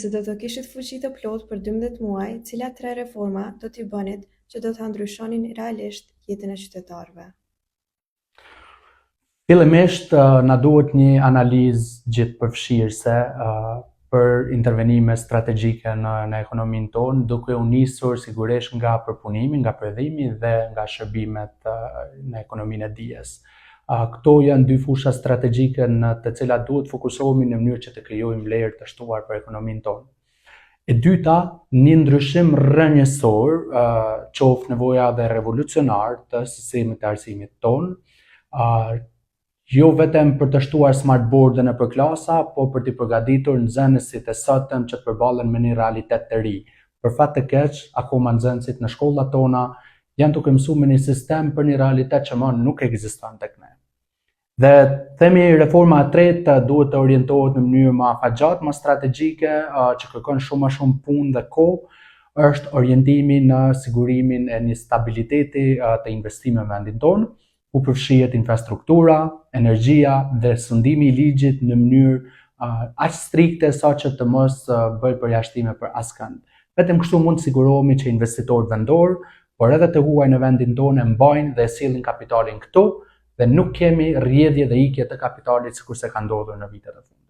Se do të kishit fuqi të plotë për 12 muaj, cilat 3 reforma do t'i bënit që do ta ndryshonin realisht jetën e qytetarëve? Fillimisht, na duhet një analizë gjithëpërfshirëse për intervenime strategjike në ekonominë tonë, duke u nisur sigurisht nga përpunimi, nga prodhimi dhe nga shërbimet në ekonominë e dijes. Këto janë dy fusha strategjike në të cilat duhet fokusohemi në mënyrë që të krijojmë vlerë të shtuar për ekonominë tonë. E dyta, një ndryshim rrënjësor, qoftë nevoja dhe revolucionar të sistemit të arsimit tonë, jo vetëm për të shtuar smart board-ën e përklasa, po për t'i përgatitur nxënësit e sotëm që të përballen me një realitet të ri. Për fat të keq, akoma nxënësit në shkollat tona janë duke mësuar me një sistem për një realitet që më nuk ekziston tek ne. Dhe themi reforma e tretë duhet të orientohet në mënyrë më afatgjatë, më strategjike, që kërkon shumë më shumë punë dhe kohë, është orientimi në sigurimin e një stabiliteti të investimeve në vendin tonë, ku përfshihet infrastruktura, energjia dhe sundimi i ligjit në mënyrë aq strikte saqë të mos bëj përjashtime për askënd. Vetëm kështu mund të sigurohemi që investitorët vendor, por edhe të huaj në vendin tonë e mbajnë dhe sillin kapitalin këtu, dhe nuk kemi rrjedhje dhe ikje të kapitalit sikurse ka ndodhur në vitet e fundit.